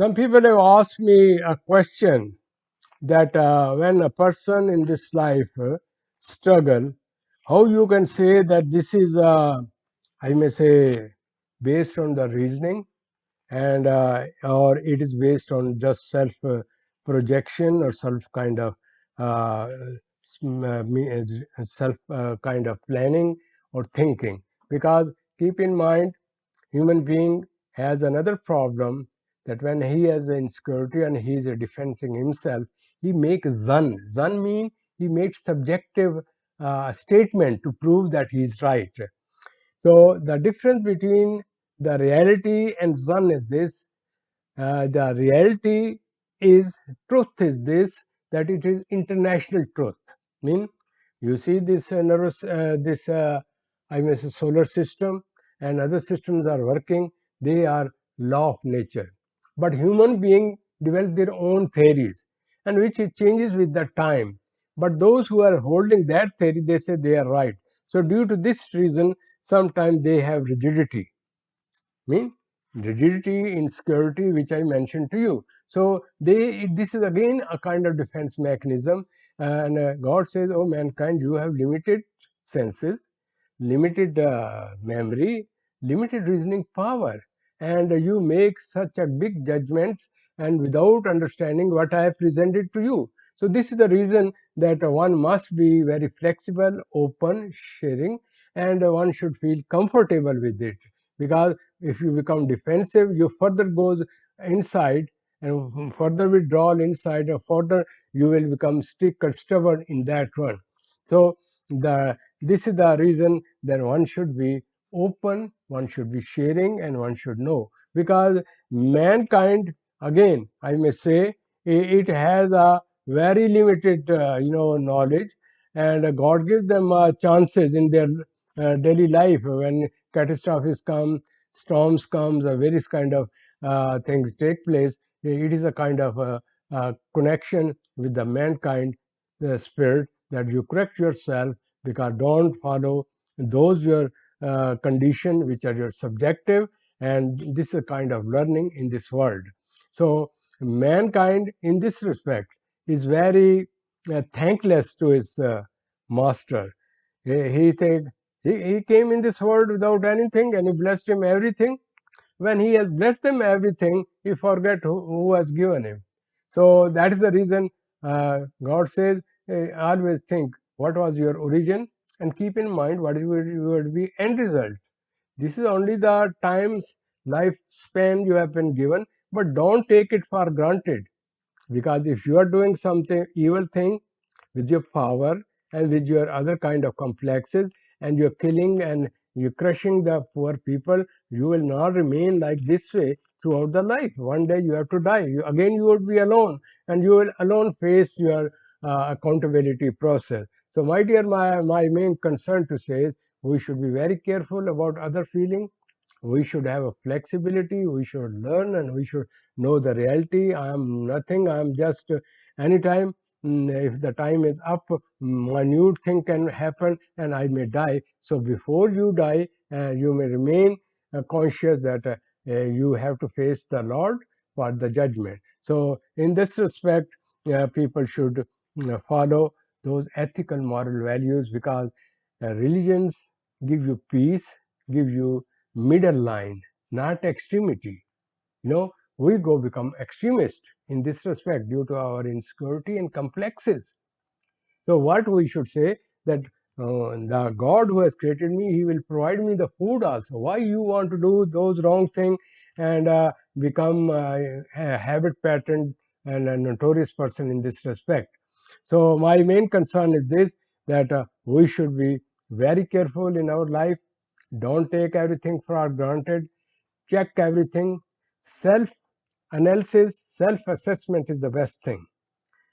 Some people have asked me a question that when a person in this life struggle, how you can say that this is, I may say, based on the reasoning, and or it is based on just self projection or self kind of uh, self kind of planning or thinking. Because keep in mind, human being has another problem, that when he has an insecurity and he is defending himself, he makes zan. Zan mean he makes subjective statement to prove that he is right. So the difference between the reality and zan is this: the reality is, truth is this, that it is international truth. Mean, you see this this I mean solar system and other systems are working. They are law of nature, but human being develop their own theories, and which it changes with the time. But those who are holding that theory, they say they are right. So due to this reason, sometimes they have rigidity. Mean, rigidity, insecurity, which I mentioned to you. So this is again a kind of defense mechanism. And God says, oh mankind, you have limited senses, limited memory, limited reasoning power, and you make such a big judgments and without understanding what I have presented to you. So this is the reason that one must be very flexible, open, sharing, and one should feel comfortable with it. Because if you become defensive, you further goes inside, and further withdrawal inside, or further you will become strict and stubborn in that one. So the this is the reason that one should be open, one should be sharing, and one should know. Because mankind, again, I may say, it has a very limited, knowledge, and God gives them chances in their daily life. When catastrophes come, storms comes, various kind of things take place, it is a kind of connection with the mankind, the spirit, that you correct yourself, because don't follow those your condition which are your subjective, and this is a kind of learning in this world. So mankind in this respect is very thankless to his master. He think he came in this world without anything, and he blessed him everything. When he has blessed them everything, he forget who has given him. So that is the reason God says, always think what was your origin, and keep in mind what would be end result. This is only the times lifespan you have been given, but don't take it for granted. Because if you are doing something evil thing with your power and with your other kind of complexes, and you're killing and you're crushing the poor people, you will not remain like this way throughout the life. One day you have to die. Again you would be alone, and you will alone face your accountability process. So my dear, my main concern to say is, we should be very careful about other feeling. We should have a flexibility, we should learn, and we should know the reality. I am nothing, I am just anytime, if the time is up, minute thing can happen and I may die. So before you die, you may remain conscious that you have to face the Lord for the judgment. So in this respect, people should follow those ethical moral values, because religions give you peace, give you middle line, not extremity. We go become extremist in this respect due to our insecurity and complexes. So what we should say, that the God who has created me, he will provide me the food also. Why you want to do those wrong thing and become a habit pattern and a notorious person in this respect? So my main concern is this, that we should be very careful in our life. Don't take everything for granted. Check everything. Self analysis, self assessment is the best thing.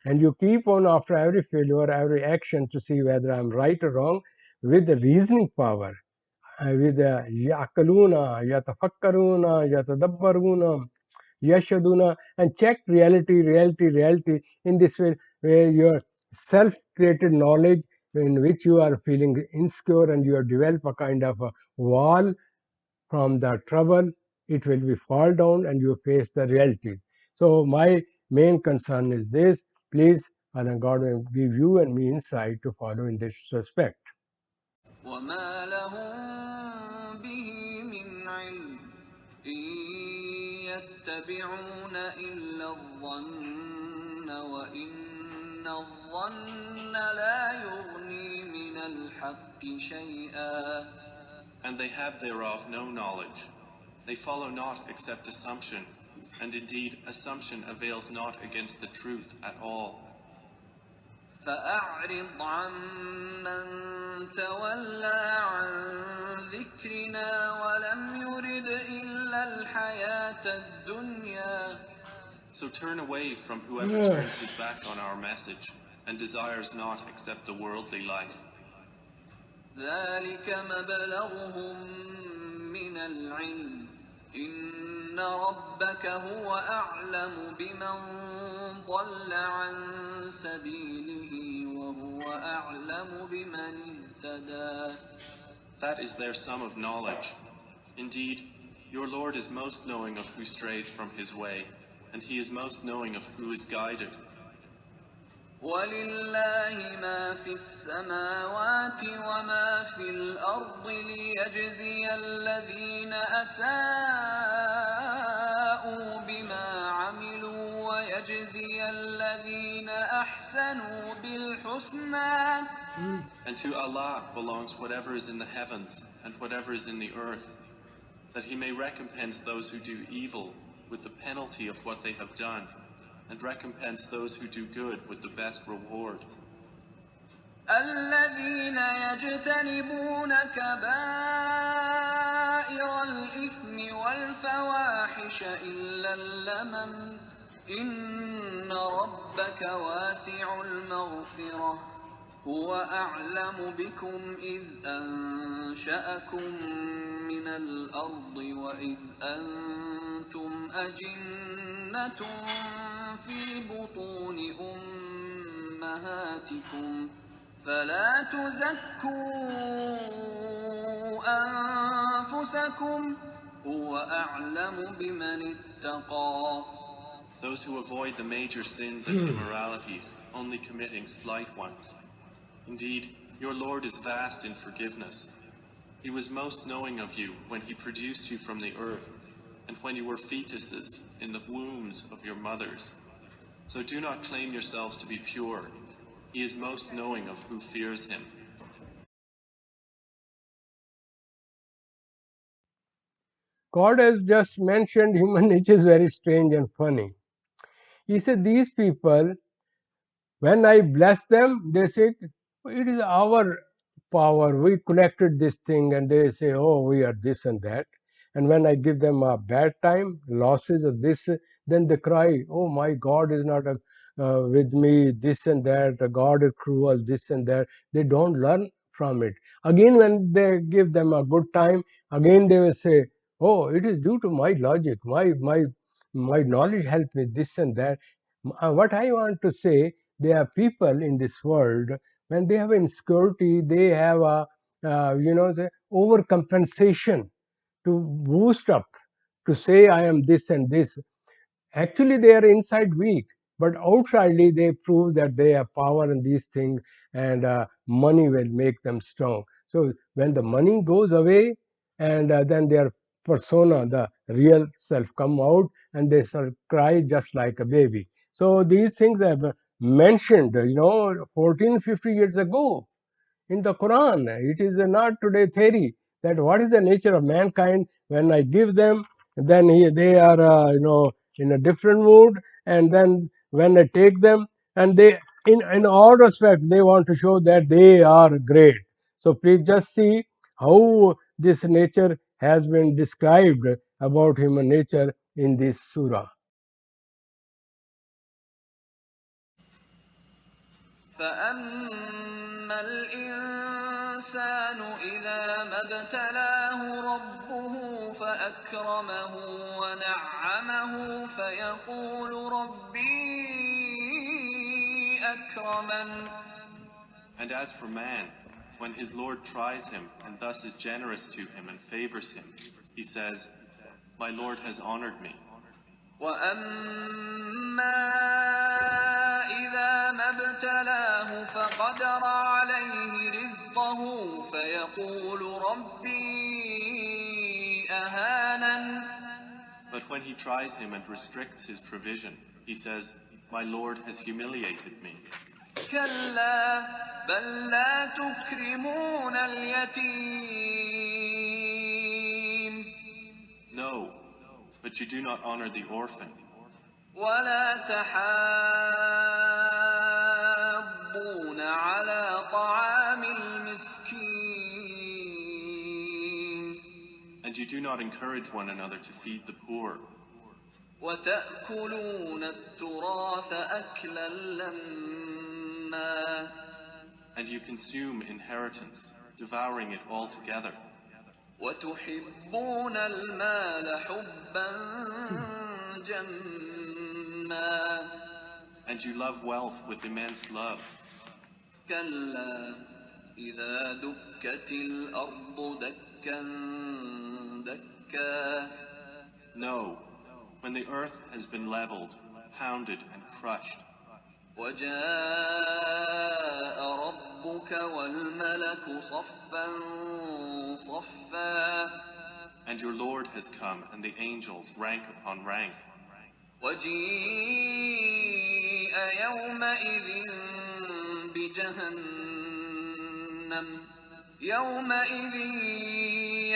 And you keep on after every failure, every action, to see whether I'm right or wrong, with the reasoning power, with yakaluna, yatafakkaruna, yatadabbaruna, yashaduna, and check reality in this way, where your self-created knowledge, in which you are feeling insecure and you have developed a kind of a wall from the trouble, it will be fall down and you face the realities. So my main concern is this. Please, Allah God will give you and me insight to follow in this respect. وما لهم به من علم إن يتبعون إلا الظن وإن الظن لا يغني من الحق شيئا. And they have thereof no knowledge. They follow not except assumption, and indeed assumption avails not against the truth at all. فأعرض عمن تولى عن ذكرنا ولم يرد إلا الحياة الدنيا. So turn away from whoever turns his back on our message and desires not except the worldly life. ذلك مبلغهم من العلم إن ربك هو أعلم بمن ضل عن سبيله وهو أعلم بمن اهتدى. That is their sum of knowledge. Indeed, your Lord is most knowing of who strays from his way, and he is most knowing of who is guided. ولله ما في السماوات وما في الأرض ليجزي الذين أساءوا بما عملوا ويجزي الذين أحسنوا بالحسنى. And to Allah belongs whatever is in the heavens and whatever is in the earth, that he may recompense those who do evil with the penalty of what they have done, and recompense those who do good with the best reward. الذين يجتنبون كبائر الإثم والفواحش إلا اللمم إن ربك واسع المغفرة هو أعلم بكم إذ أنشأكم من الأرض وإذ أنتم أجنة في بطون أمهاتكم فلا تزكوا أنفسكم هو أعلم بمن اتقى. Those who avoid the major sins and immoralities, only committing slight ones. Indeed, your Lord is vast in forgiveness. He was most knowing of you when he produced you from the earth, and when you were fetuses in the wombs of your mothers. So do not claim yourselves to be pure. He is most knowing of who fears him. God has just mentioned human nature is very strange and funny. He said, these people, when I bless them, they say, it is our power. We connected this thing, and they say, oh, we are this and that. And when I give them a bad time, losses of this, then they cry, oh, my God is not with me, this and that, God is cruel, this and that. They don't learn from it. Again, when they give them a good time, again they will say, oh, it is due to my logic, my knowledge helped me, this and that. What I want to say, there are people in this world, when they have insecurity, they have a the overcompensation to boost up, to say I am this and this. Actually, they are inside weak, but outwardly they prove that they have power in these things, and money will make them strong. So when the money goes away, and then their persona, the real self, come out, and they sort of cry just like a baby. So these things I've mentioned, 14, 50 years ago in the Quran. It is not today theory that what is the nature of mankind. When I give them, then they are in a different mood, and then when I take them, and they in all respect they want to show that they are great. So please just see how this nature has been described about human nature in this surah. فأما الإنسان إذا ما ابتلاه ربه فأكرمه ونعمه فيقول ربي أكرمن. And as for man, when his Lord tries him and thus is generous to him and favors him, he says, my Lord has honored me. وأما إذا ما ابتلاه فقدر عليه رزقه فيقول ربي أهانن. But when he tries him and restricts his provision, he says, "My Lord has humiliated me." كلا بل لا تكرمون اليتيم No, but you do not honor the orphan, ولا تحاضون على طعام المسكين and you do not encourage one another to feed the poor, وتأكلون التراث أكلا لما and you consume inheritance, devouring it all together, وتحبون المال حبا جما and you love wealth with immense love. كلا إذا دكت الأرض دكا دكا No, when the earth has been leveled, pounded, and crushed, وجاء ربك والملك صفا صفا and your Lord has come, and the angels rank upon rank, وجيء يومئذ بجهنم يومئذ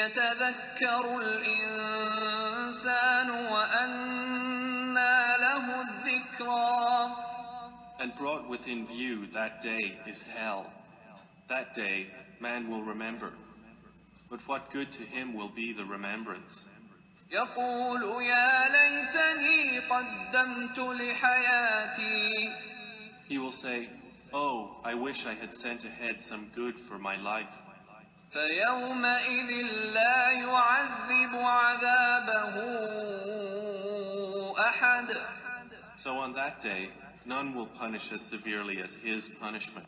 يتذكر الإنسان وأنى له الذكرى. and brought within view that day is hell. That day man will remember. But what good to him will be the remembrance? يقول يا ليتني قدمت لحياتي. He will say, "Oh, I wish I had sent ahead some good for my life." فيومئذ لا يعذب عذابه أحد. So on that day, none will punish as severely as his punishment.